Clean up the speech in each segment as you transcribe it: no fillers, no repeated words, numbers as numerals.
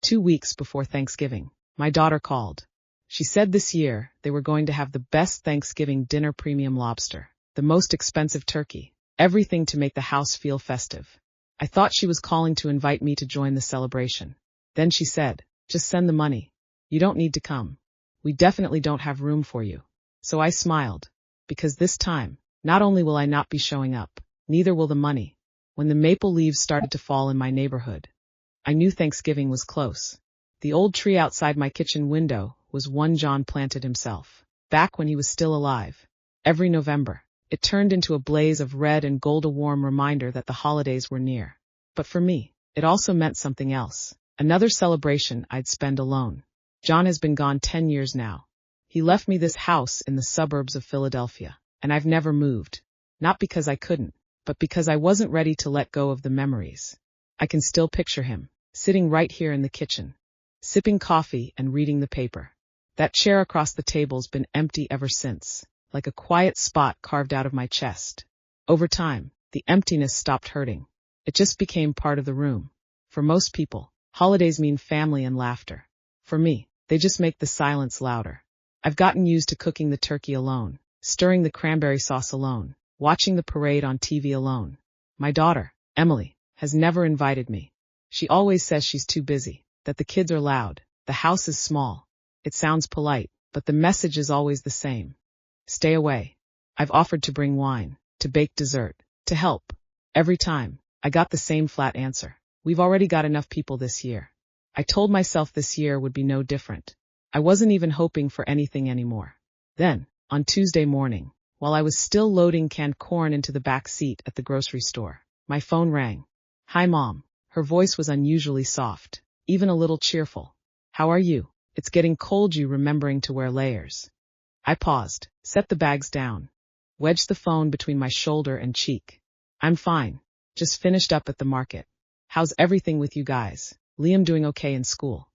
2 weeks before Thanksgiving, my daughter called. She said this year they were going to have the best Thanksgiving dinner, premium lobster, the most expensive turkey, everything to make the house feel festive. I thought she was calling to invite me to join the celebration. Then she said, "Just send the money. You don't need to come. We definitely don't have room for you." So I smiled. Because this time, not only will I not be showing up, neither will the money. When the maple leaves started to fall in my neighborhood, I knew Thanksgiving was close. The old tree outside my kitchen window was one John planted himself, back when he was still alive. Every November, it turned into a blaze of red and gold, a warm reminder that the holidays were near. But for me, it also meant something else. Another celebration I'd spend alone. John has been gone 10 years now. He left me this house in the suburbs of Philadelphia, and I've never moved. Not because I couldn't, but because I wasn't ready to let go of the memories. I can still picture him, sitting right here in the kitchen, sipping coffee and reading the paper. That chair across the table's been empty ever since, like a quiet spot carved out of my chest. Over time, the emptiness stopped hurting. It just became part of the room. For most people, holidays mean family and laughter. For me, they just make the silence louder. I've gotten used to cooking the turkey alone, stirring the cranberry sauce alone, watching the parade on TV alone. My daughter, Emily, has never invited me. She always says she's too busy, that the kids are loud, the house is small. It sounds polite, but the message is always the same. Stay away. I've offered to bring wine, to bake dessert, to help. Every time, I got the same flat answer. We've already got enough people this year. I told myself this year would be no different. I wasn't even hoping for anything anymore. Then, on Tuesday morning, while I was still loading canned corn into the back seat at the grocery store, my phone rang. "Hi, Mom." Her voice was unusually soft, even a little cheerful. "How are you? It's getting cold, you remembering to wear layers." I paused, set the bags down, wedged the phone between my shoulder and cheek. "I'm fine. Just finished up at the market. How's everything with you guys? Liam doing okay in school?"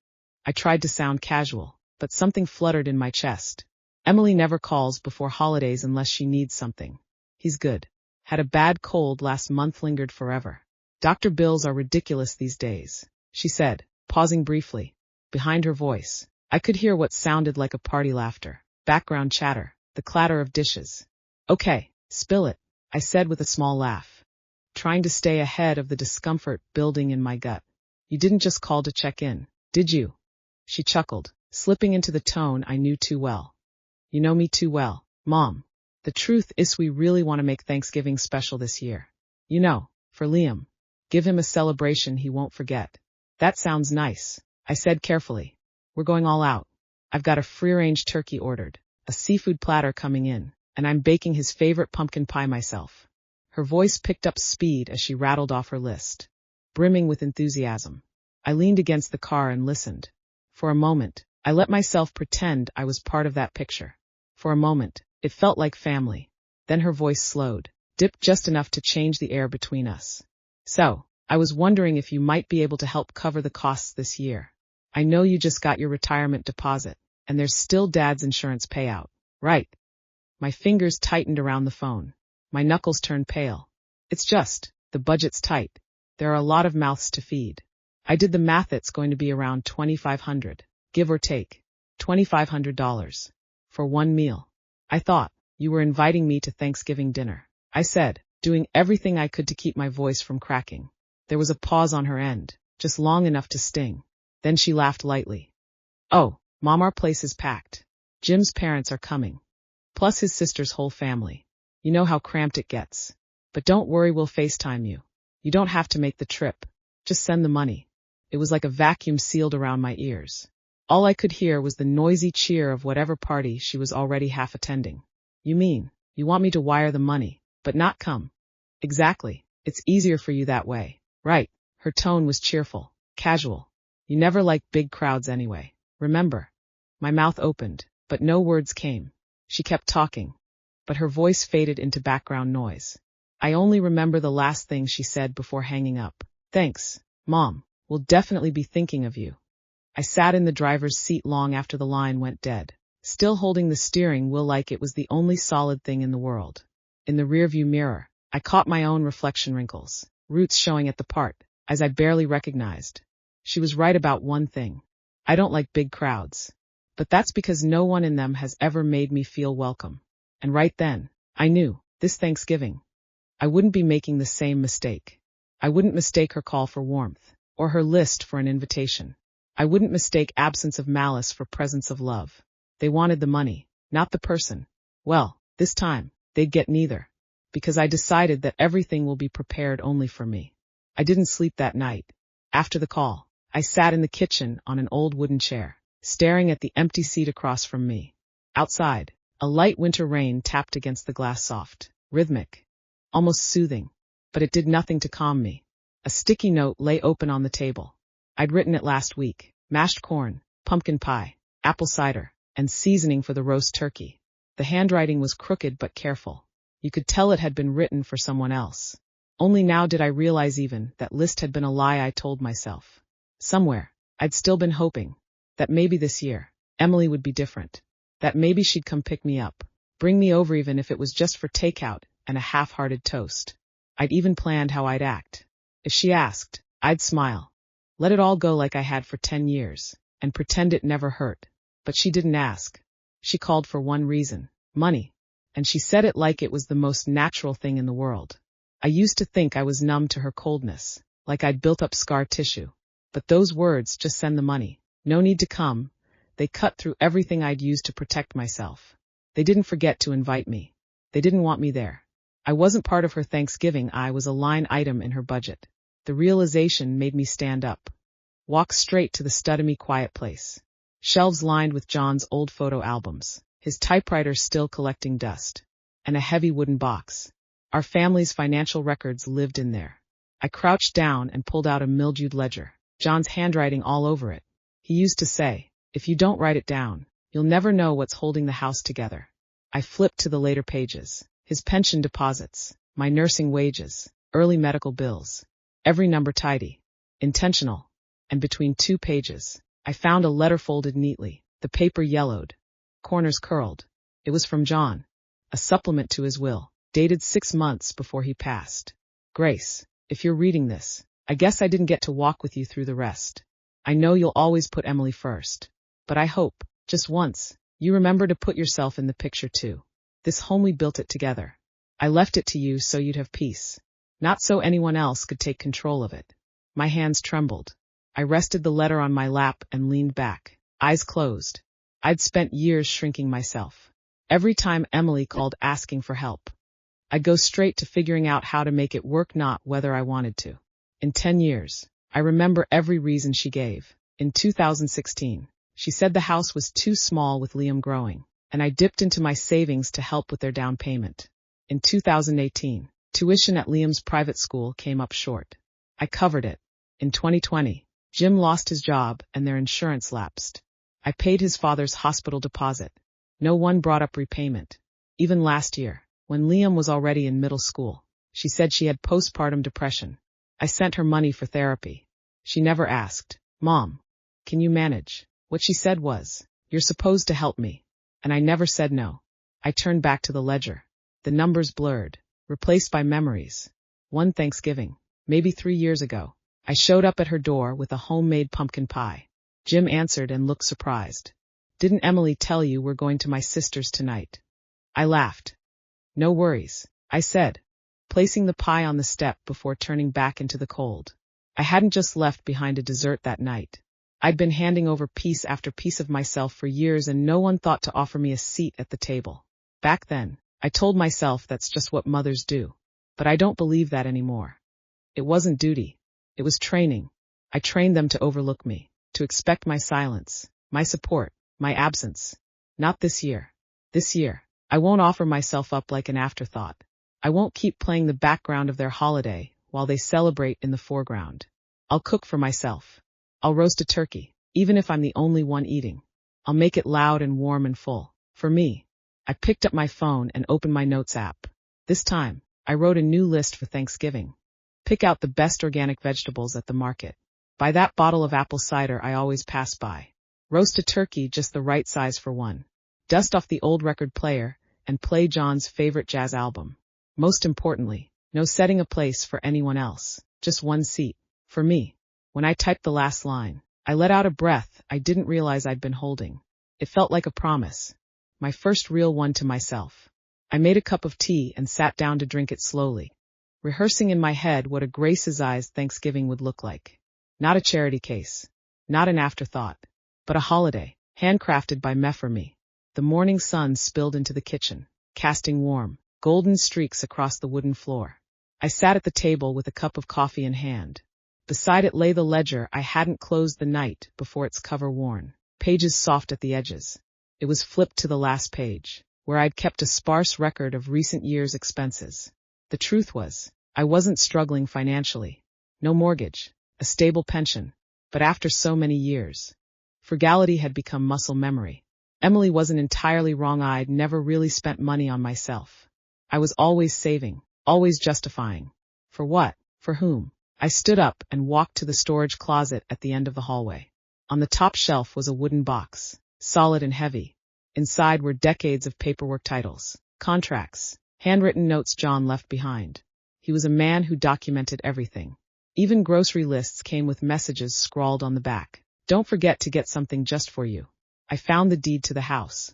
I tried to sound casual, but something fluttered in my chest. "Emily never calls before holidays unless she needs something. He's good. Had a bad cold last month, lingered forever. Doctor bills are ridiculous these days," she said, pausing briefly. Behind her voice, I could hear what sounded like a party laughter, background chatter, the clatter of dishes. "Okay, spill it," I said with a small laugh, trying to stay ahead of the discomfort building in my gut. "You didn't just call to check in, did you?" She chuckled, slipping into the tone I knew too well. "You know me too well, Mom. The truth is we really want to make Thanksgiving special this year. You know, for Liam. Give him a celebration he won't forget." "That sounds nice," I said carefully. "We're going all out. I've got a free-range turkey ordered, a seafood platter coming in, and I'm baking his favorite pumpkin pie myself." Her voice picked up speed as she rattled off her list, brimming with enthusiasm. I leaned against the car and listened. For a moment, I let myself pretend I was part of that picture. For a moment, it felt like family. Then her voice slowed, dipped just enough to change the air between us. "So, I was wondering if you might be able to help cover the costs this year. I know you just got your retirement deposit, and there's still Dad's insurance payout, right?" My fingers tightened around the phone. My knuckles turned pale. "It's just, the budget's tight. There are a lot of mouths to feed. I did the math, it's going to be around $2,500, give or take. $2,500. For one meal." "I thought you were inviting me to Thanksgiving dinner," I said, doing everything I could to keep my voice from cracking. There was a pause on her end, just long enough to sting. Then she laughed lightly. "Oh, Mom, our place is packed. Jim's parents are coming. Plus his sister's whole family. You know how cramped it gets. But don't worry, we'll FaceTime you. You don't have to make the trip. Just send the money." It was like a vacuum sealed around my ears. All I could hear was the noisy cheer of whatever party she was already half attending. "You mean, you want me to wire the money, but not come?" "Exactly. It's easier for you that way, right?" Her tone was cheerful, casual. "You never liked big crowds anyway, remember?" My mouth opened, but no words came. She kept talking, but her voice faded into background noise. I only remember the last thing she said before hanging up. "Thanks, Mom. We'll definitely be thinking of you." I sat in the driver's seat long after the line went dead, still holding the steering wheel like it was the only solid thing in the world. In the rearview mirror, I caught my own reflection wrinkles, roots showing at the part, as I barely recognized. She was right about one thing. I don't like big crowds. But that's because no one in them has ever made me feel welcome. And right then, I knew, this Thanksgiving, I wouldn't be making the same mistake. I wouldn't mistake her call for warmth, or her list for an invitation. I wouldn't mistake absence of malice for presence of love. They wanted the money, not the person. Well, this time, they'd get neither. Because I decided that everything will be prepared only for me. I didn't sleep that night. After the call, I sat in the kitchen on an old wooden chair, staring at the empty seat across from me. Outside, a light winter rain tapped against the glass, soft, rhythmic, almost soothing, but it did nothing to calm me. A sticky note lay open on the table. I'd written it last week: mashed corn, pumpkin pie, apple cider, and seasoning for the roast turkey. The handwriting was crooked but careful. You could tell it had been written for someone else. Only now did I realize even that list had been a lie I told myself. Somewhere, I'd still been hoping that maybe this year, Emily would be different. That maybe she'd come pick me up, bring me over even if it was just for takeout and a half-hearted toast. I'd even planned how I'd act. If she asked, I'd smile, let it all go like I had for 10 years, and pretend it never hurt. But she didn't ask. She called for one reason: money. And she said it like it was the most natural thing in the world. I used to think I was numb to her coldness, like I'd built up scar tissue. But those words, just send the money, no need to come, they cut through everything I'd used to protect myself. They didn't forget to invite me. They didn't want me there. I wasn't part of her Thanksgiving. I was a line item in her budget. The realization made me stand up. Walk straight to the studemy quiet place. Shelves lined with John's old photo albums, his typewriter still collecting dust, and a heavy wooden box. Our family's financial records lived in there. I crouched down and pulled out a mildewed ledger, John's handwriting all over it. He used to say, if you don't write it down, you'll never know what's holding the house together. I flipped to the later pages. His pension deposits, my nursing wages, early medical bills. Every number tidy, intentional. And between 2 pages, I found a letter folded neatly, the paper yellowed, corners curled. It was from John, a supplement to his will, dated 6 months before he passed. Grace, if you're reading this, I guess I didn't get to walk with you through the rest. I know you'll always put Emily first, but I hope, just once, you remember to put yourself in the picture too. This home, we built it together. I left it to you so you'd have peace, not so anyone else could take control of it. My hands trembled. I rested the letter on my lap and leaned back, eyes closed. I'd spent years shrinking myself. Every time Emily called asking for help, I'd go straight to figuring out how to make it work, not whether I wanted to. In 10 years, I remember every reason she gave. In 2016, she said the house was too small with Liam growing, and I dipped into my savings to help with their down payment. In 2018, tuition at Liam's private school came up short. I covered it. In 2020, Jim lost his job and their insurance lapsed. I paid his father's hospital deposit. No one brought up repayment. Even last year, when Liam was already in middle school, she said she had postpartum depression. I sent her money for therapy. She never asked, Mom, can you manage? What she said was, you're supposed to help me. And I never said no. I turned back to the ledger. The numbers blurred, replaced by memories. One Thanksgiving, maybe 3 years ago, I showed up at her door with a homemade pumpkin pie. Jim answered and looked surprised. Didn't Emily tell you we're going to my sister's tonight? I laughed. No worries, I said, placing the pie on the step before turning back into the cold. I hadn't just left behind a dessert that night. I'd been handing over piece after piece of myself for years, and no one thought to offer me a seat at the table. Back then, I told myself that's just what mothers do. But I don't believe that anymore. It wasn't duty. It was training. I trained them to overlook me, to expect my silence, my support, my absence. Not this year. This year, I won't offer myself up like an afterthought. I won't keep playing the background of their holiday while they celebrate in the foreground. I'll cook for myself. I'll roast a turkey, even if I'm the only one eating. I'll make it loud and warm and full. For me. I picked up my phone and opened my notes app. This time, I wrote a new list for Thanksgiving. Pick out the best organic vegetables at the market. Buy that bottle of apple cider I always pass by. Roast a turkey just the right size for one. Dust off the old record player and play John's favorite jazz album. Most importantly, no setting a place for anyone else. Just one seat. For me. When I typed the last line, I let out a breath I didn't realize I'd been holding. It felt like a promise. My first real one to myself. I made a cup of tea and sat down to drink it slowly, rehearsing in my head what a Grace's Thanksgiving would look like. Not a charity case. Not an afterthought. But a holiday, handcrafted by me for me. The morning sun spilled into the kitchen, casting warm, golden streaks across the wooden floor. I sat at the table with a cup of coffee in hand. Beside it lay the ledger I hadn't closed the night before its cover worn, pages soft at the edges. It was flipped to the last page, where I'd kept a sparse record of recent years' expenses. The truth was, I wasn't struggling financially. No mortgage, a stable pension. But after so many years, frugality had become muscle memory. Emily wasn't entirely wrong. I'd never really spent money on myself. I was always saving, always justifying. For what? For whom? I stood up and walked to the storage closet at the end of the hallway. On the top shelf was a wooden box, solid and heavy. Inside were decades of paperwork, titles, contracts, handwritten notes John left behind. He was a man who documented everything. Even grocery lists came with messages scrawled on the back. Don't forget to get something just for you. I found the deed to the house.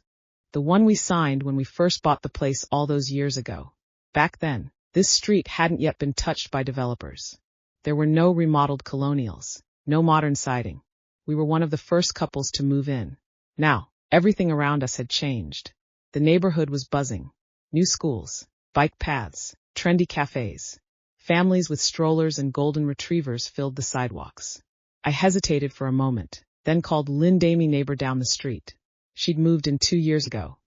The one we signed when we first bought the place all those years ago. Back then, this street hadn't yet been touched by developers. There were no remodeled colonials, no modern siding. We were one of the first couples to move in. Now, everything around us had changed. The neighborhood was buzzing. New schools, bike paths, trendy cafes. Families with strollers and golden retrievers filled the sidewalks. I hesitated for a moment, then called Lynn-Damie, neighbor down the street. She'd moved in 2 years ago.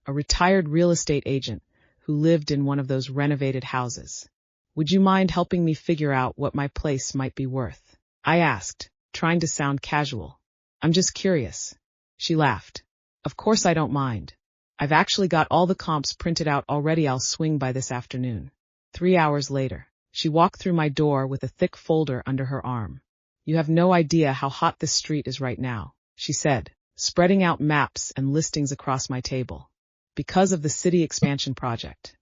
A retired real estate agent who lived in one of those renovated houses. Would you mind helping me figure out what my place might be worth? I asked, trying to sound casual. I'm just curious. She laughed. Of course I don't mind. I've actually got all the comps printed out already. I'll swing by this afternoon. 3 hours later, she walked through my door with a thick folder under her arm. You have no idea how hot this street is right now, she said, spreading out maps and listings across my table. Because of the city expansion project.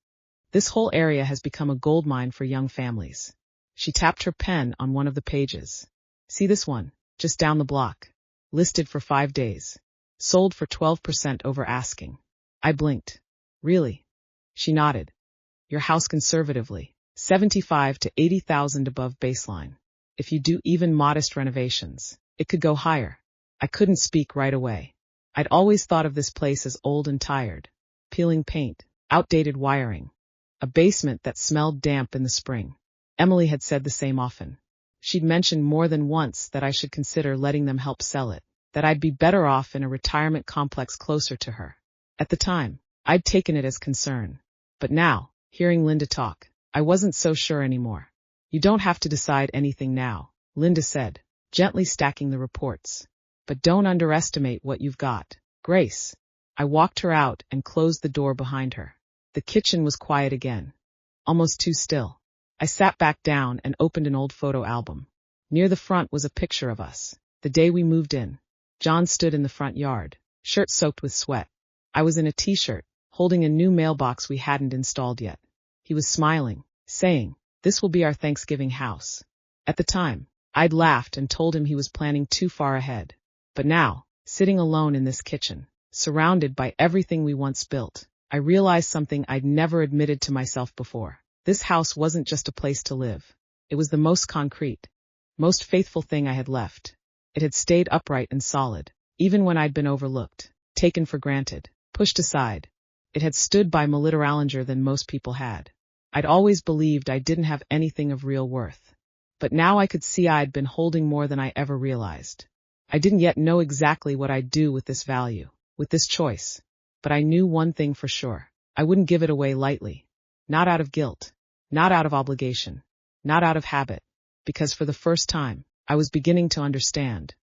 This whole area has become a goldmine for young families. She tapped her pen on one of the pages. See this one, just down the block. Listed for 5 days. Sold for 12% over asking. I blinked. Really? She nodded. Your house conservatively, 75 to 80,000 above baseline. If you do even modest renovations, it could go higher. I couldn't speak right away. I'd always thought of this place as old and tired. Peeling paint, outdated wiring. A basement that smelled damp in the spring. Emily had said the same often. She'd mentioned more than once that I should consider letting them help sell it, that I'd be better off in a retirement complex closer to her. At the time, I'd taken it as concern. But now, hearing Linda talk, I wasn't so sure anymore. You don't have to decide anything now, Linda said, gently stacking the reports. But don't underestimate what you've got, Grace. I walked her out and closed the door behind her. The kitchen was quiet again. Almost too still. I sat back down and opened an old photo album. Near the front was a picture of us, the day we moved in. John stood in the front yard, shirt soaked with sweat. I was in a t-shirt, holding a new mailbox we hadn't installed yet. He was smiling, saying, "This will be our Thanksgiving house." At the time, I'd laughed and told him he was planning too far ahead. But now, sitting alone in this kitchen, surrounded by everything we once built, I realized something I'd never admitted to myself before. This house wasn't just a place to live. It was the most concrete, most faithful thing I had left. It had stayed upright and solid, even when I'd been overlooked, taken for granted, pushed aside. It had stood by me longer than most people had. I'd always believed I didn't have anything of real worth. But now I could see I'd been holding more than I ever realized. I didn't yet know exactly what I'd do with this value, with this choice. But I knew one thing for sure. I wouldn't give it away lightly. Not out of guilt. Not out of obligation. Not out of habit. Because for the first time, I was beginning to understand.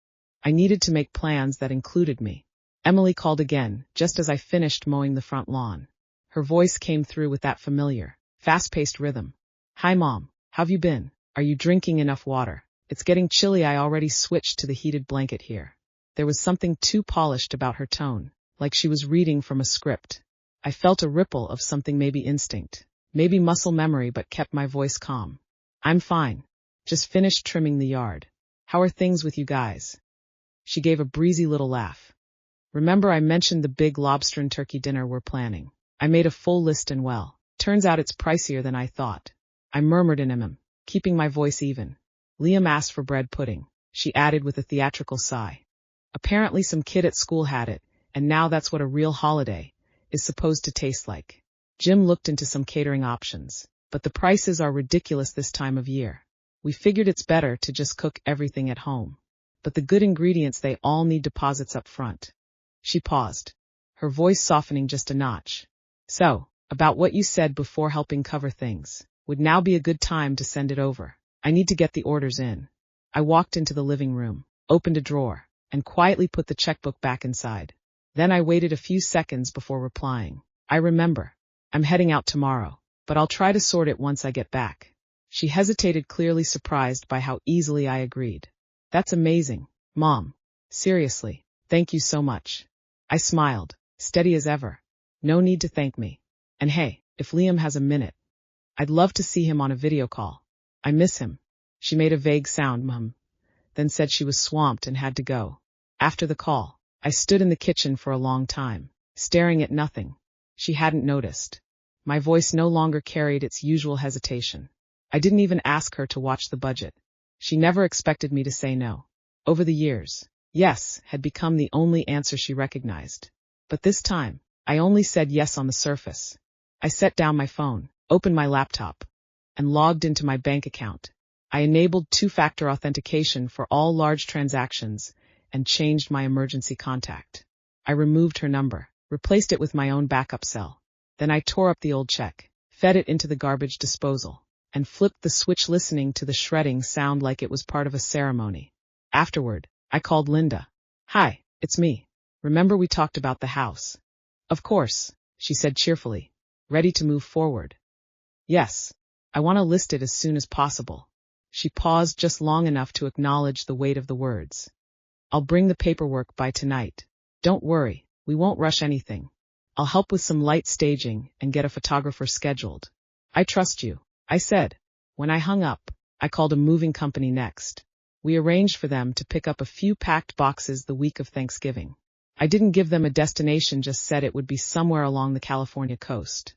I needed to make plans that included me. Emily called again, just as I finished mowing the front lawn. Her voice came through with that familiar, fast-paced rhythm. "Hi, Mom. How've you been? Are you drinking enough water? It's getting chilly." I already switched to the heated blanket here. There was something too polished about her tone, like she was reading from a script. I felt a ripple of something, maybe instinct, maybe muscle memory, but kept my voice calm. "I'm fine. Just finished trimming the yard. How are things with you guys? She gave a breezy little laugh. Remember I mentioned the big lobster and turkey dinner we're planning? I made a full list and well, turns out it's pricier than I thought. I murmured in him, keeping my voice even. Liam asked for bread pudding, she added with a theatrical sigh. Apparently some kid at school had it, and now that's what a real holiday is supposed to taste like. Jim looked into some catering options, but the prices are ridiculous this time of year. We figured it's better to just cook everything at home. But the good ingredients, they all need deposits up front. She paused, her voice softening just a notch. So, about what you said before helping cover things, would now be a good time to send it over. I need to get the orders in. I walked into the living room, opened a drawer, and quietly put the checkbook back inside. Then I waited a few seconds before replying. I remember. I'm heading out tomorrow, but I'll try to sort it once I get back. She hesitated, clearly surprised by how easily I agreed. That's amazing, Mom. Seriously, thank you so much. I smiled, steady as ever. No need to thank me. And hey, if Liam has a minute, I'd love to see him on a video call. I miss him. She made a vague sound, Mom, then said she was swamped and had to go. After the call, I stood in the kitchen for a long time, staring at nothing. She hadn't noticed. My voice no longer carried its usual hesitation. I didn't even ask her to watch the budget. She never expected me to say no. Over the years, yes had become the only answer she recognized. But this time, I only said yes on the surface. I set down my phone, opened my laptop, and logged into my bank account. I enabled two-factor authentication for all large transactions and changed my emergency contact. I removed her number, replaced it with my own backup cell. Then I tore up the old check, fed it into the garbage disposal, and flipped the switch, listening to the shredding sound like it was part of a ceremony. Afterward, I called Linda. Hi, it's me. Remember we talked about the house? Of course, she said cheerfully, ready to move forward. Yes, I want to list it as soon as possible. She paused just long enough to acknowledge the weight of the words. I'll bring the paperwork by tonight. Don't worry, we won't rush anything. I'll help with some light staging and get a photographer scheduled. I trust you, I said. When I hung up, I called a moving company next. We arranged for them to pick up a few packed boxes the week of Thanksgiving. I didn't give them a destination, just said it would be somewhere along the California coast.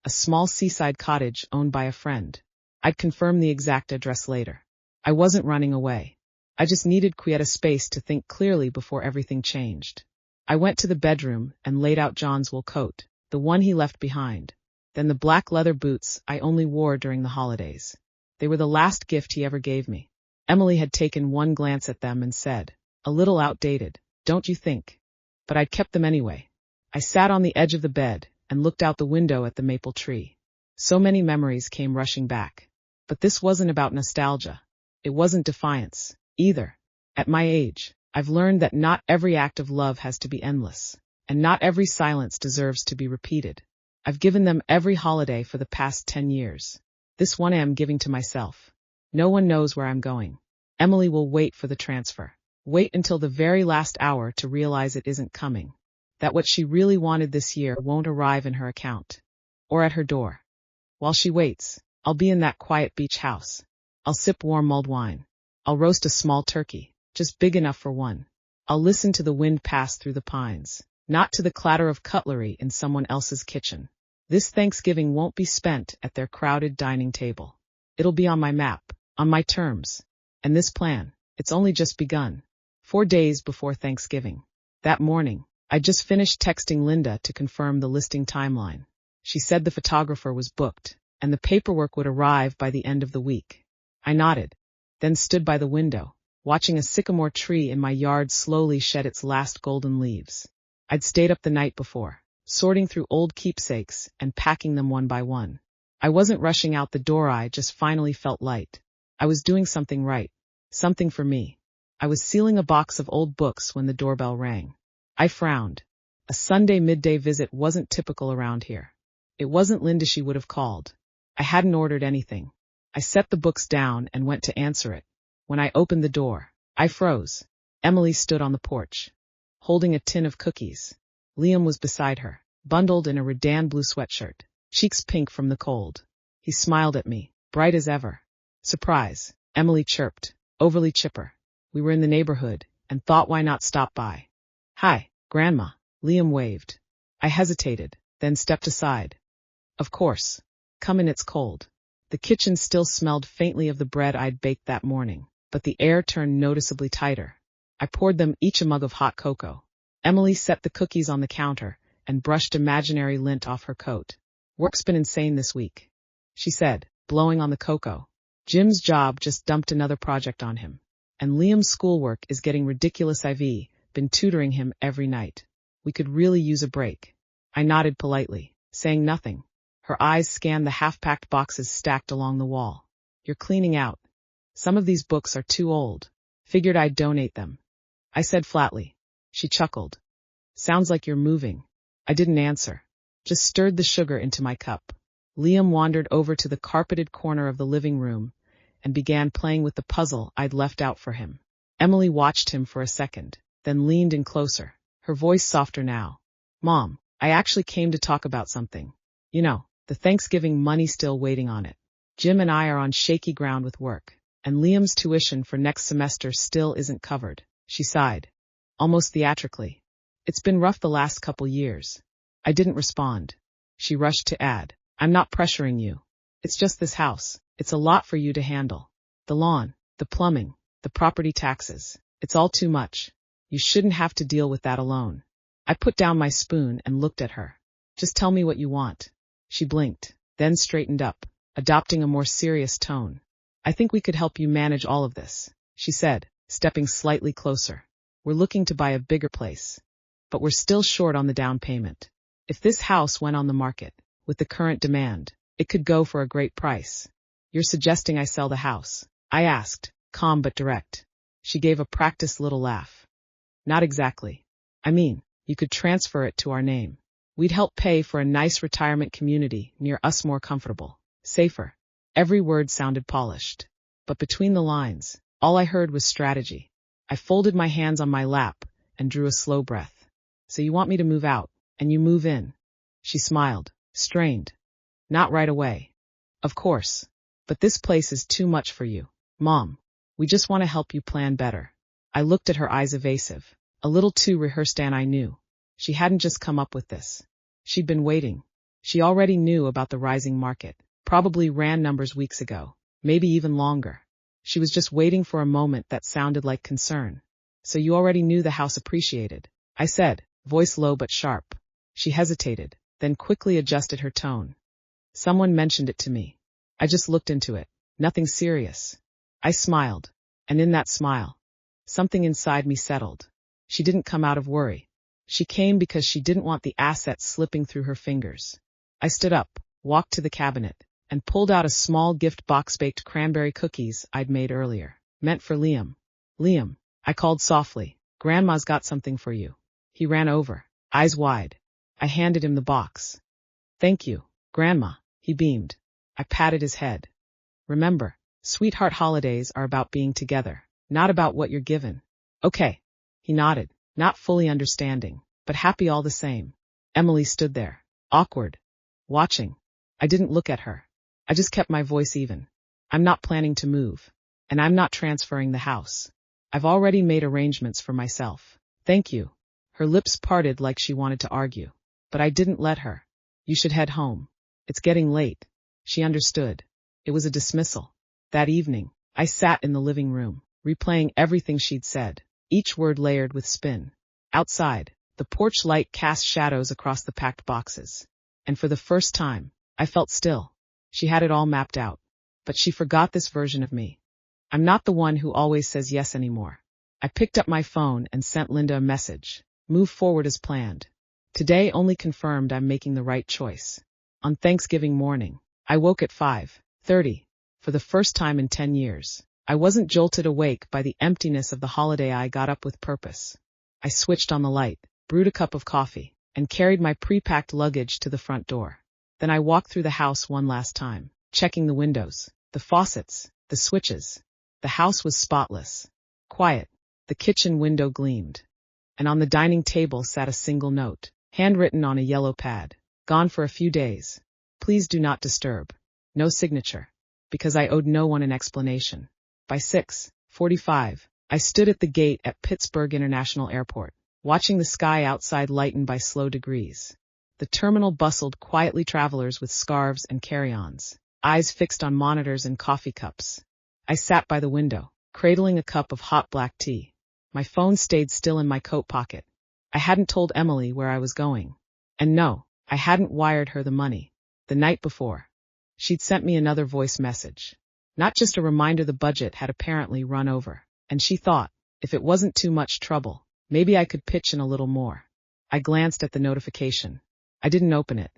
A small seaside cottage owned by a friend. I'd confirm the exact address later. I wasn't running away. I just needed quiet space to think clearly before everything changed. I went to the bedroom and laid out John's wool coat, the one he left behind. Then the black leather boots I only wore during the holidays. They were the last gift he ever gave me. Emily had taken one glance at them and said, a little outdated, don't you think? But I'd kept them anyway. I sat on the edge of the bed and looked out the window at the maple tree. So many memories came rushing back. But this wasn't about nostalgia. It wasn't defiance, either. At my age, I've learned that not every act of love has to be endless, and not every silence deserves to be repeated. I've given them every holiday for the past 10 years. This one I am giving to myself. No one knows where I'm going. Emily will wait for the transfer. Wait until the very last hour to realize it isn't coming. That what she really wanted this year won't arrive in her account. Or at her door. While she waits, I'll be in that quiet beach house. I'll sip warm mulled wine. I'll roast a small turkey, just big enough for one. I'll listen to the wind pass through the pines, not to the clatter of cutlery in someone else's kitchen. This Thanksgiving won't be spent at their crowded dining table. It'll be on my map, on my terms. And this plan, it's only just begun. 4 days before Thanksgiving. That morning, I just finished texting Linda to confirm the listing timeline. She said the photographer was booked, and the paperwork would arrive by the end of the week. I nodded, then stood by the window, watching a sycamore tree in my yard slowly shed its last golden leaves. I'd stayed up the night before, sorting through old keepsakes and packing them one by one. I wasn't rushing out the door, I just finally felt light. I was doing something right, something for me. I was sealing a box of old books when the doorbell rang. I frowned. A Sunday midday visit wasn't typical around here. It wasn't Linda she would have called. I hadn't ordered anything. I set the books down and went to answer it. When I opened the door, I froze. Emily stood on the porch, holding a tin of cookies. Liam was beside her, bundled in a Redan blue sweatshirt, cheeks pink from the cold. He smiled at me, bright as ever. Surprise, Emily chirped, overly chipper. We were in the neighborhood, and thought why not stop by. Hi, Grandma. Liam waved. I hesitated, then stepped aside. Of course. Come in, it's cold. The kitchen still smelled faintly of the bread I'd baked that morning, but the air turned noticeably tighter. I poured them each a mug of hot cocoa. Emily set the cookies on the counter and brushed imaginary lint off her coat. Work's been insane this week, she said, blowing on the cocoa. Jim's job just dumped another project on him. And Liam's schoolwork is getting ridiculous. I've been tutoring him every night. We could really use a break. I nodded politely, saying nothing. Her eyes scanned the half-packed boxes stacked along the wall. You're cleaning out. Some of these books are too old. Figured I'd donate them. I said flatly. She chuckled. Sounds like you're moving. I didn't answer. Just stirred the sugar into my cup. Liam wandered over to the carpeted corner of the living room and began playing with the puzzle I'd left out for him. Emily watched him for a second, then leaned in closer, her voice softer now. Mom, I actually came to talk about something. You know, the Thanksgiving money still waiting on it. Jim and I are on shaky ground with work, and Liam's tuition for next semester still isn't covered. She sighed, almost theatrically. It's been rough the last couple years. I didn't respond. She rushed to add, I'm not pressuring you. It's just this house. It's a lot for you to handle. The lawn, the plumbing, the property taxes. It's all too much. You shouldn't have to deal with that alone. I put down my spoon and looked at her. Just tell me what you want. She blinked, then straightened up, adopting a more serious tone. I think we could help you manage all of this, she said, stepping slightly closer. We're looking to buy a bigger place, but we're still short on the down payment. If this house went on the market, with the current demand, it could go for a great price. You're suggesting I sell the house? I asked, calm but direct. She gave a practiced little laugh. Not exactly. I mean, you could transfer it to our name. We'd help pay for a nice retirement community near us, more comfortable, safer. Every word sounded polished. But between the lines, all I heard was strategy. I folded my hands on my lap and drew a slow breath. So you want me to move out, and you move in? She smiled, strained. Not right away. Of course. But this place is too much for you. Mom, we just want to help you plan better. I looked at her, eyes evasive. A little too rehearsed, and I knew. She hadn't just come up with this. She'd been waiting. She already knew about the rising market, probably ran numbers weeks ago, maybe even longer. She was just waiting for a moment that sounded like concern. So you already knew the house appreciated, I said, voice low but sharp. She hesitated, then quickly adjusted her tone. Someone mentioned it to me. I just looked into it. Nothing serious. I smiled, and in that smile, something inside me settled. She didn't come out of worry. She came because she didn't want the assets slipping through her fingers. I stood up, walked to the cabinet, and pulled out a small gift box, baked cranberry cookies I'd made earlier, meant for Liam. Liam, I called softly, Grandma's got something for you. He ran over, eyes wide. I handed him the box. Thank you, Grandma, he beamed. I patted his head. Remember, sweetheart, holidays are about being together, not about what you're given. Okay. He nodded, not fully understanding, but happy all the same. Emily stood there, awkward, watching. I didn't look at her. I just kept my voice even. I'm not planning to move, and I'm not transferring the house. I've already made arrangements for myself. Thank you. Her lips parted like she wanted to argue, but I didn't let her. You should head home. It's getting late. She understood. It was a dismissal. That evening, I sat in the living room, replaying everything she'd said, each word layered with spin. Outside, the porch light cast shadows across the packed boxes. And for the first time, I felt still. She had it all mapped out. But she forgot this version of me. I'm not the one who always says yes anymore. I picked up my phone and sent Linda a message. Move forward as planned. Today only confirmed I'm making the right choice. On Thanksgiving morning, I woke at 5:30. For the first time in 10 years, I wasn't jolted awake by the emptiness of the holiday. I got up with purpose. I switched on the light, brewed a cup of coffee, and carried my pre-packed luggage to the front door. Then I walked through the house one last time, checking the windows, the faucets, the switches. The house was spotless, quiet. The kitchen window gleamed. And on the dining table sat a single note, handwritten on a yellow pad. Gone for a few days. Please do not disturb. No signature. Because I owed no one an explanation. By 6:45, I stood at the gate at Pittsburgh International Airport, watching the sky outside lighten by slow degrees. The terminal bustled quietly, travelers with scarves and carry-ons, eyes fixed on monitors and coffee cups. I sat by the window, cradling a cup of hot black tea. My phone stayed still in my coat pocket. I hadn't told Emily where I was going. And no, I hadn't wired her the money. The night before, she'd sent me another voice message. Not just a reminder the budget had apparently run over. And she thought, if it wasn't too much trouble, maybe I could pitch in a little more. I glanced at the notification. I didn't open it.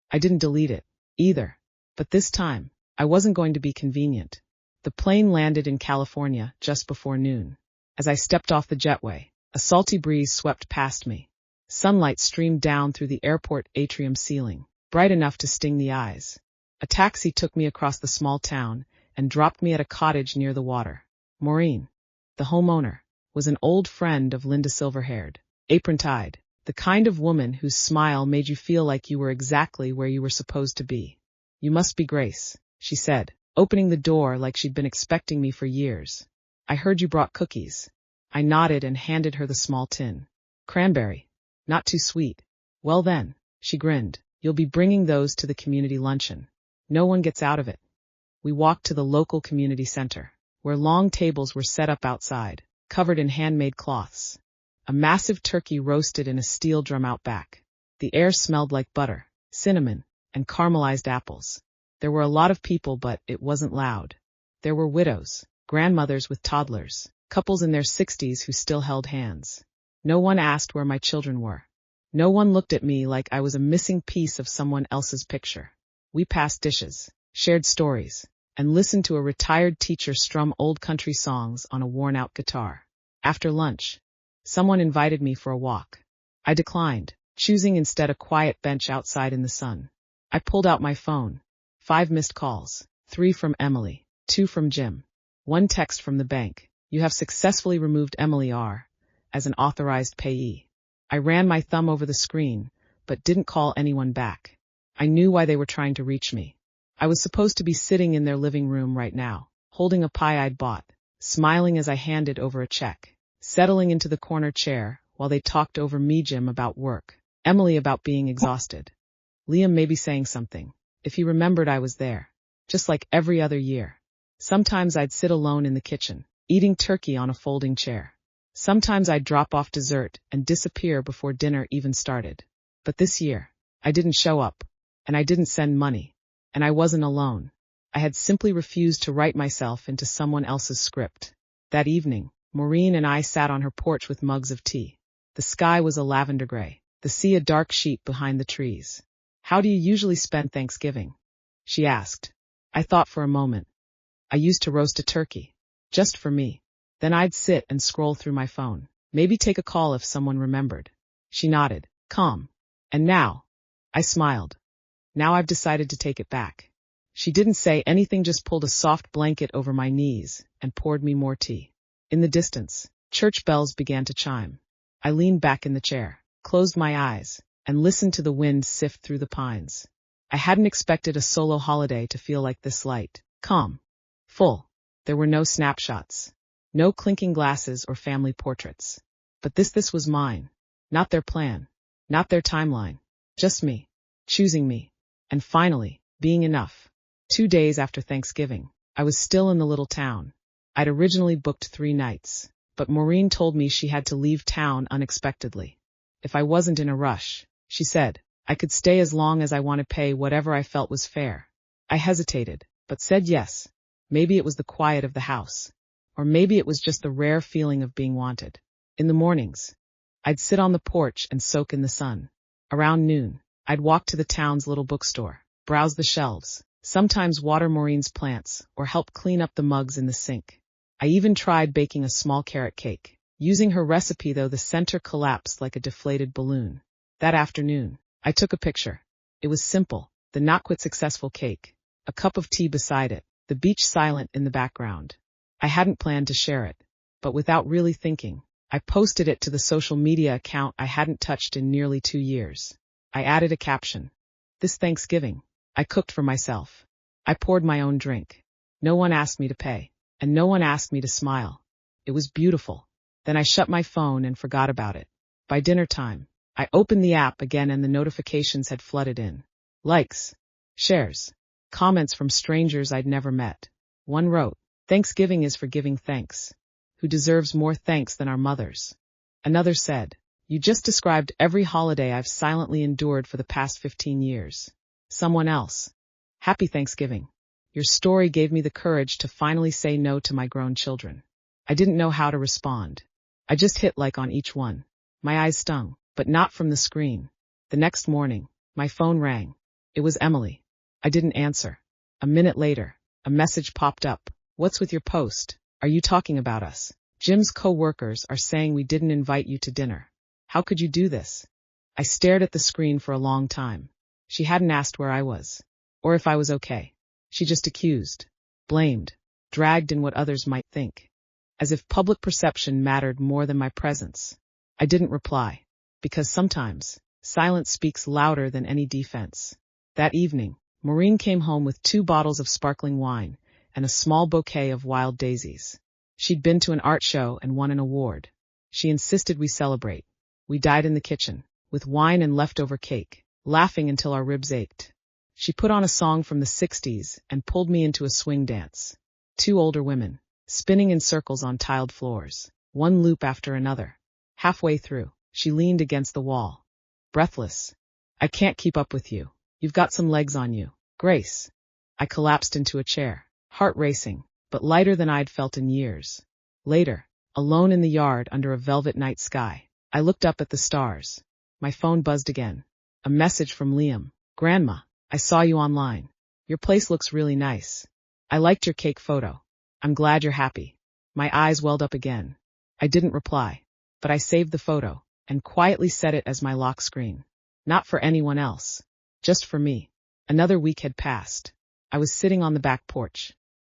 I didn't delete it, either. But this time, I wasn't going to be convenient. The plane landed in California just before noon. As I stepped off the jetway, a salty breeze swept past me. Sunlight streamed down through the airport atrium ceiling, bright enough to sting the eyes. A taxi took me across the small town and dropped me at a cottage near the water. Maureen, the homeowner, was an old friend of Linda, silver-haired, apron-tied, the kind of woman whose smile made you feel like you were exactly where you were supposed to be. "You must be Grace," she said, opening the door like she'd been expecting me for years. "I heard you brought cookies." I nodded and handed her the small tin. "Cranberry. Not too sweet." "Well then," she grinned, "you'll be bringing those to the community luncheon. No one gets out of it." We walked to the local community center, where long tables were set up outside, covered in handmade cloths. A massive turkey roasted in a steel drum out back. The air smelled like butter, cinnamon, and caramelized apples. There were a lot of people, but it wasn't loud. There were widows, grandmothers with toddlers, couples in their 60s who still held hands. No one asked where my children were. No one looked at me like I was a missing piece of someone else's picture. We passed dishes, shared stories, and listened to a retired teacher strum old country songs on a worn-out guitar. After lunch, someone invited me for a walk. I declined, choosing instead a quiet bench outside in the sun. I pulled out my phone. 5 missed calls, 3 from Emily, 2 from Jim. 1 text from the bank. "You have successfully removed Emily R. as an authorized payee." I ran my thumb over the screen, but didn't call anyone back. I knew why they were trying to reach me. I was supposed to be sitting in their living room right now, holding a pie I'd bought, smiling as I handed over a check, settling into the corner chair while they talked over me, Jim about work, Emily about being exhausted. Liam maybe saying something, if he remembered I was there, just like every other year. Sometimes I'd sit alone in the kitchen, eating turkey on a folding chair. Sometimes I'd drop off dessert and disappear before dinner even started. But this year, I didn't show up, and I didn't send money, and I wasn't alone. I had simply refused to write myself into someone else's script. That evening, Maureen and I sat on her porch with mugs of tea. The sky was a lavender gray, the sea a dark sheet behind the trees. "How do you usually spend Thanksgiving?" she asked. I thought for a moment. I used to roast a turkey, just for me. Then I'd sit and scroll through my phone, maybe take a call if someone remembered. She nodded, calm. "And now?" I smiled. "Now I've decided to take it back." She didn't say anything, just pulled a soft blanket over my knees and poured me more tea. In the distance, church bells began to chime. I leaned back in the chair, closed my eyes, and listened to the wind sift through the pines. I hadn't expected a solo holiday to feel like this: light, calm, full. There were no snapshots, no clinking glasses or family portraits. But this was mine. Not their plan, not their timeline. Just me, choosing me. And finally, being enough. 2 days after Thanksgiving, I was still in the little town. I'd originally booked 3 nights, but Maureen told me she had to leave town unexpectedly. If I wasn't in a rush, she said, I could stay as long as I wanted, pay whatever I felt was fair. I hesitated, but said yes. Maybe it was the quiet of the house, or maybe it was just the rare feeling of being wanted. In the mornings, I'd sit on the porch and soak in the sun. Around noon, I'd walk to the town's little bookstore, browse the shelves, sometimes water Maureen's plants or help clean up the mugs in the sink. I even tried baking a small carrot cake. Using her recipe, though, the center collapsed like a deflated balloon. That afternoon, I took a picture. It was simple, the not-quite-successful cake, a cup of tea beside it, the beach silent in the background. I hadn't planned to share it, but without really thinking, I posted it to the social media account I hadn't touched in nearly 2 years. I added a caption. This Thanksgiving, I cooked for myself. I poured my own drink. No one asked me to pay, and no one asked me to smile. It was beautiful. Then I shut my phone and forgot about it. By dinner time, I opened the app again and the notifications had flooded in. Likes, shares, comments from strangers I'd never met. One wrote, "Thanksgiving is for giving thanks. Who deserves more thanks than our mothers?" Another said, "You just described every holiday I've silently endured for the past 15 years. Someone else, "Happy Thanksgiving. Your story gave me the courage to finally say no to my grown children." I didn't know how to respond. I just hit like on each one. My eyes stung, but not from the screen. The next morning, my phone rang. It was Emily. I didn't answer. A minute later, a message popped up. "What's with your post? Are you talking about us? Jim's co-workers are saying we didn't invite you to dinner. How could you do this?" I stared at the screen for a long time. She hadn't asked where I was, or if I was okay. She just accused, blamed, dragged in what others might think, as if public perception mattered more than my presence. I didn't reply, because sometimes silence speaks louder than any defense. That evening, Maureen came home with 2 bottles of sparkling wine and a small bouquet of wild daisies. She'd been to an art show and won an award. She insisted we celebrate. We died in the kitchen, with wine and leftover cake, laughing until our ribs ached. She put on a song from the 60s and pulled me into a swing dance. 2 older women, spinning in circles on tiled floors, one loop after another. Halfway through, she leaned against the wall, breathless. "I can't keep up with you. You've got some legs on you, Grace." I collapsed into a chair, heart racing, but lighter than I'd felt in years. Later, alone in the yard under a velvet night sky, I looked up at the stars. My phone buzzed again. A message from Liam. "Grandma, I saw you online. Your place looks really nice. I liked your cake photo. I'm glad you're happy." My eyes welled up again. I didn't reply, but I saved the photo and quietly set it as my lock screen. Not for anyone else, just for me. Another week had passed. I was sitting on the back porch,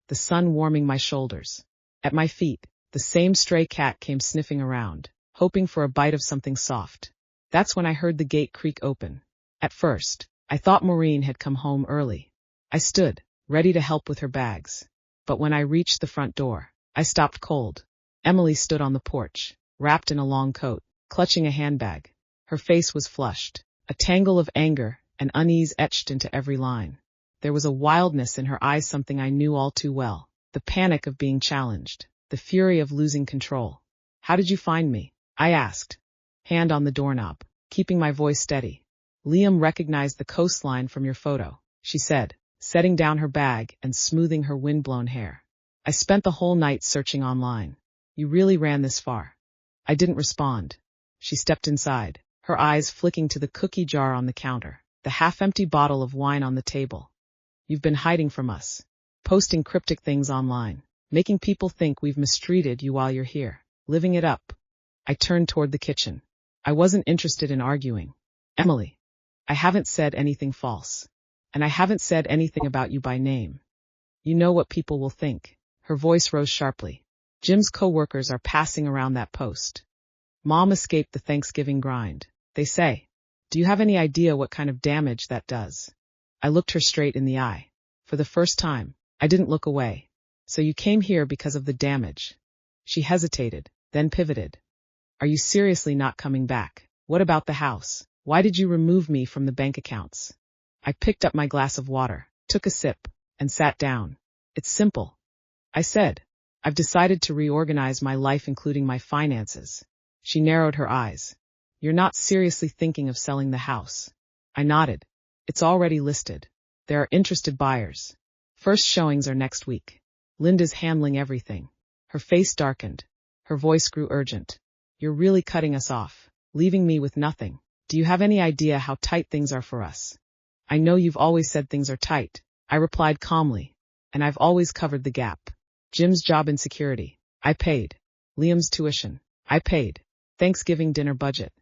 the sun warming my shoulders. At my feet, the same stray cat came sniffing around, hoping for a bite of something soft. That's when I heard the gate creak open. At first, I thought Maureen had come home early. I stood, ready to help with her bags. But when I reached the front door, I stopped cold. Emily stood on the porch, wrapped in a long coat, clutching a handbag. Her face was flushed, a tangle of anger and unease etched into every line. There was a wildness in her eyes, something I knew all too well, the panic of being challenged, the fury of losing control. "How did you find me?" I asked, hand on the doorknob, keeping my voice steady. "Liam recognized the coastline from your photo," she said, setting down her bag and smoothing her windblown hair. "I spent the whole night searching online. You really ran this far." I didn't respond. She stepped inside, her eyes flicking to the cookie jar on the counter, the half-empty bottle of wine on the table. "You've been hiding from us, posting cryptic things online, making people think we've mistreated you while you're here, living it up." I turned toward the kitchen. I wasn't interested in arguing. "Emily, I haven't said anything false. And I haven't said anything about you by name. You know what people will think." Her voice rose sharply. "Jim's co-workers are passing around that post. Mom escaped the Thanksgiving grind, they say. Do you have any idea what kind of damage that does?" I looked her straight in the eye. For the first time, I didn't look away. "So you came here because of the damage?" She hesitated, then pivoted. "Are you seriously not coming back? What about the house? Why did you remove me from the bank accounts?" I picked up my glass of water, took a sip, and sat down. "It's simple," I said. "I've decided to reorganize my life, including my finances." She narrowed her eyes. "You're not seriously thinking of selling the house?" I nodded. "It's already listed. There are interested buyers. First showings are next week. Linda's handling everything." Her face darkened. Her voice grew urgent. "You're really cutting us off, leaving me with nothing. Do you have any idea how tight things are for us?" "I know you've always said things are tight," I replied calmly, "and I've always covered the gap. Jim's job insecurity, I paid. Liam's tuition, I paid. Thanksgiving dinner budget,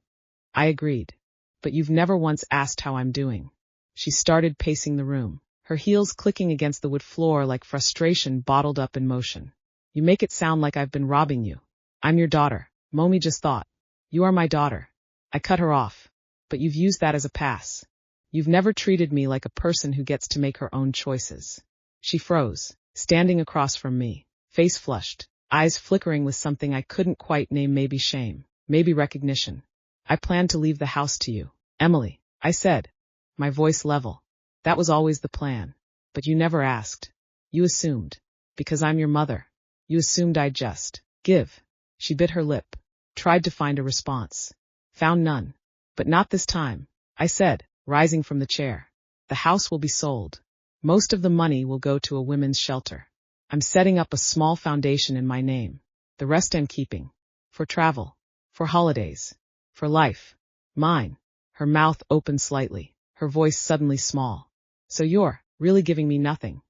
I agreed. But you've never once asked how I'm doing." She started pacing the room, her heels clicking against the wood floor like frustration bottled up in motion. "You make it sound like I've been robbing you. I'm your daughter. Mommy just thought. You are my daughter." I cut her off. "But you've used that as a pass. You've never treated me like a person who gets to make her own choices." She froze, standing across from me, face flushed. eyes flickering with something I couldn't quite name, maybe shame, maybe recognition. I planned to leave the house to you, Emily, I said, my voice level. That was always the plan. But you never asked. You assumed. Because I'm your mother. You assumed I'd just give. She bit her lip, tried to find a response. Found none. But not this time, I said, rising from the chair. The house will be sold. Most of the money will go to a women's shelter. I'm setting up a small foundation in my name. The rest I'm keeping. For travel. For holidays. For life. Mine. Her mouth opened slightly, her voice suddenly small. So you're really giving me nothing.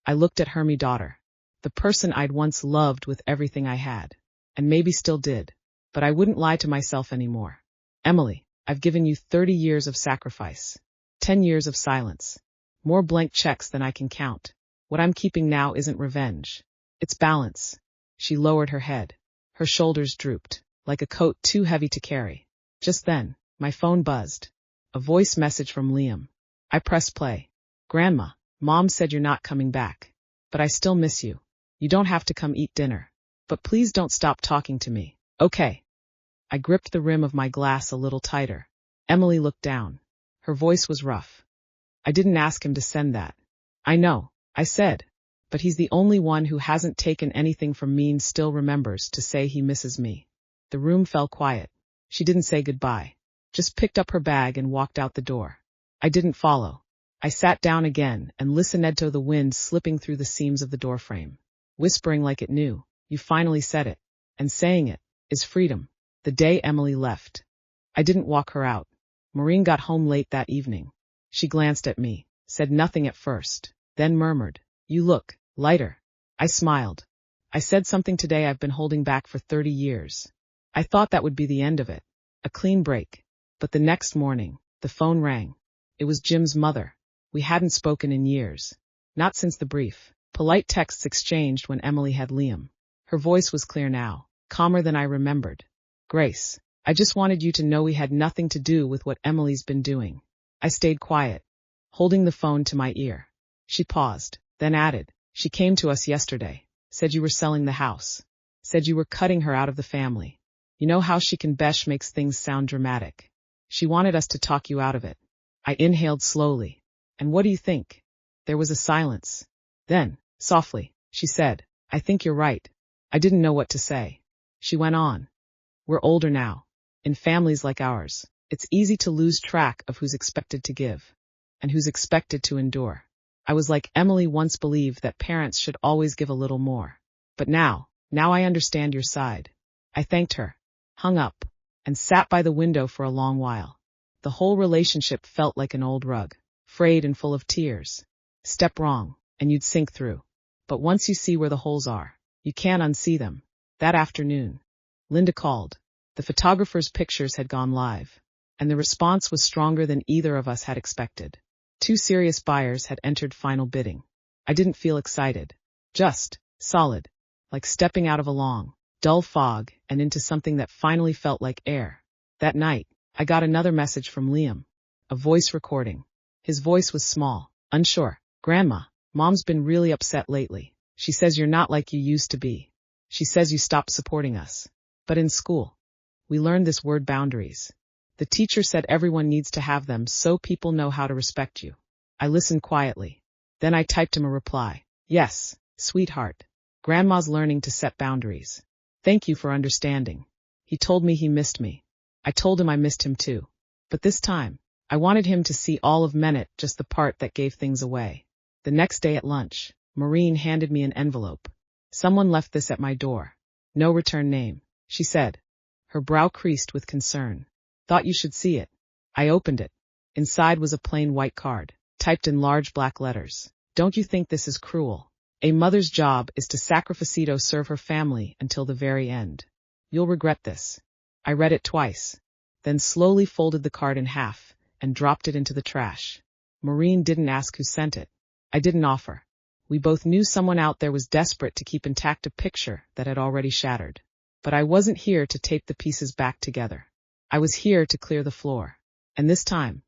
I looked at Hermie daughter. The person I'd once loved with everything I had. And maybe still did. But I wouldn't lie to myself anymore. Emily, I've given you 30 years of sacrifice. 10 years of silence. More blank checks than I can count. What I'm keeping now isn't revenge. It's balance. She lowered her head. Her shoulders drooped, like a coat too heavy to carry. Just then, my phone buzzed. A voice message from Liam. I pressed play. Grandma, Mom said you're not coming back. But I still miss you. You don't have to come eat dinner. But please don't stop talking to me. Okay. I gripped the rim of my glass a little tighter. Emily looked down. Her voice was rough. I didn't ask him to send that. I know, I said. But he's the only one who hasn't taken anything from me and still remembers to say he misses me. The room fell quiet. She didn't say goodbye. Just picked up her bag and walked out the door. I didn't follow. I sat down again and listened to the wind slipping through the seams of the doorframe, whispering like it knew, you finally said it. And saying it is freedom. The day Emily left. I didn't walk her out. Maureen got home late that evening. She glanced at me, said nothing at first, then murmured, you look lighter. I smiled. I said something today I've been holding back for 30 years. I thought that would be the end of it. A clean break. But the next morning, the phone rang. It was Jim's mother. We hadn't spoken in years. Not since the brief, polite texts exchanged when Emily had Liam. Her voice was clear now, calmer than I remembered. Grace, I just wanted you to know we had nothing to do with what Emily's been doing. I stayed quiet, holding the phone to my ear. She paused, then added, she came to us yesterday, said you were selling the house, said you were cutting her out of the family. You know how she can besh makes things sound dramatic. She wanted us to talk you out of it. I inhaled slowly. And what do you think? There was a silence. Then, softly, she said, I think you're right. I didn't know what to say. She went on. We're older now. In families like ours, it's easy to lose track of who's expected to give and who's expected to endure. I was like Emily once believed that parents should always give a little more. But now I understand your side. I thanked her, hung up, and sat by the window for a long while. The whole relationship felt like an old rug, frayed and full of tears. Step wrong, and you'd sink through. But once you see where the holes are, you can't unsee them. That afternoon, Linda called. The photographer's pictures had gone live, and the response was stronger than either of us had expected. 2 serious buyers had entered final bidding. I didn't feel excited, just solid, like stepping out of a long, dull fog and into something that finally felt like air. That night, I got another message from Liam, a voice recording. His voice was small, unsure. Grandma, Mom's been really upset lately. She says you're not like you used to be. She says you stopped supporting us. But in school, we learned this word boundaries. The teacher said everyone needs to have them so people know how to respect you. I listened quietly. Then I typed him a reply. Yes, sweetheart. Grandma's learning to set boundaries. Thank you for understanding. He told me he missed me. I told him I missed him too. But this time, I wanted him to see all of Menet, just the part that gave things away. The next day at lunch, Maureen handed me an envelope. Someone left this at my door. No return name, she said. Her brow creased with concern. Thought you should see it. I opened it. Inside was a plain white card, typed in large black letters. Don't you think this is cruel? A mother's job is to sacrificito serve her family until the very end. You'll regret this. I read it twice, then slowly folded the card in half and dropped it into the trash. Maureen didn't ask who sent it. I didn't offer. We both knew someone out there was desperate to keep intact a picture that had already shattered. But I wasn't here to tape the pieces back together. I was here to clear the floor. And this time,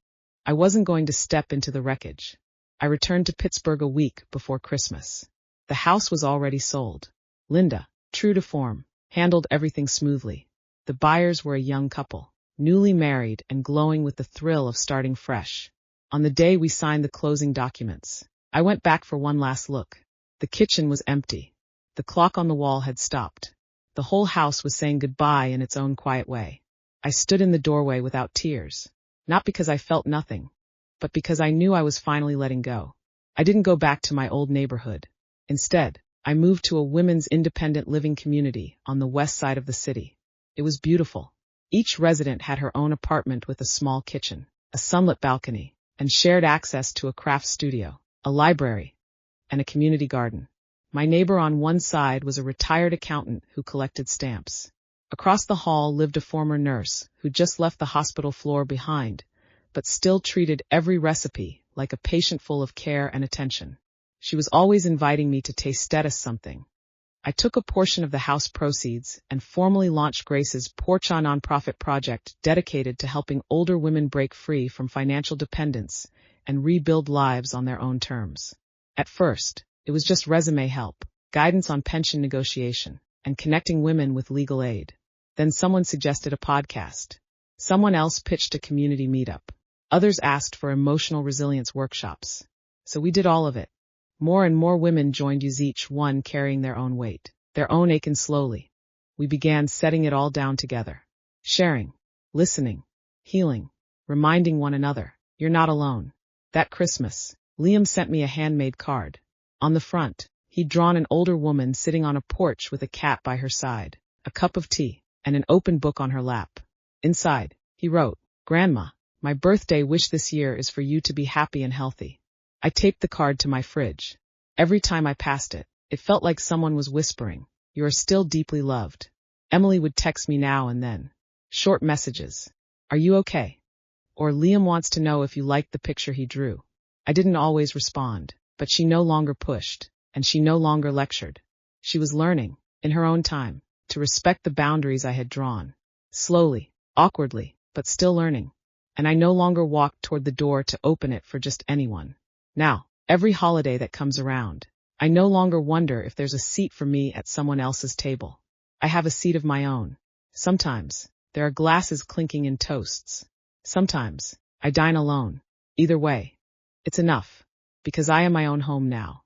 I wasn't going to step into the wreckage. I returned to Pittsburgh a week before Christmas. The house was already sold. Linda, true to form, handled everything smoothly. The buyers were a young couple, newly married and glowing with the thrill of starting fresh. On the day we signed the closing documents, I went back for one last look. The kitchen was empty. The clock on the wall had stopped. The whole house was saying goodbye in its own quiet way. I stood in the doorway without tears, not because I felt nothing, but because I knew I was finally letting go. I didn't go back to my old neighborhood. Instead, I moved to a women's independent living community on the west side of the city. It was beautiful. Each resident had her own apartment with a small kitchen, a sunlit balcony, and shared access to a craft studio, a library, and a community garden. My neighbor on one side was a retired accountant who collected stamps. Across the hall lived a former nurse who just left the hospital floor behind, but still treated every recipe like a patient full of care and attention. She was always inviting me to taste status something. I took a portion of the house proceeds and formally launched Grace's Porcha nonprofit project dedicated to helping older women break free from financial dependence and rebuild lives on their own terms. At first, it was just resume help, guidance on pension negotiation, and connecting women with legal aid. Then someone suggested a podcast. Someone else pitched a community meetup. Others asked for emotional resilience workshops. So we did all of it. More and more women joined us, each one carrying their own weight, their own ache, and slowly, we began setting it all down together. Sharing, listening, healing, reminding one another, you're not alone. That Christmas, Liam sent me a handmade card. On the front, he'd drawn an older woman sitting on a porch with a cat by her side, a cup of tea, and an open book on her lap. Inside, he wrote, "Grandma, my birthday wish this year is for you to be happy and healthy." I taped the card to my fridge. Every time I passed it, it felt like someone was whispering, "You are still deeply loved." Emily would text me now and then. Short messages. "Are you okay?" Or "Liam wants to know if you liked the picture he drew." I didn't always respond, but she no longer pushed, and she no longer lectured. She was learning, in her own time, to respect the boundaries I had drawn. Slowly, awkwardly, but still learning. And I no longer walked toward the door to open it for just anyone. Now, every holiday that comes around, I no longer wonder if there's a seat for me at someone else's table. I have a seat of my own. Sometimes, there are glasses clinking in toasts. Sometimes, I dine alone. Either way, it's enough, because I am my own home now.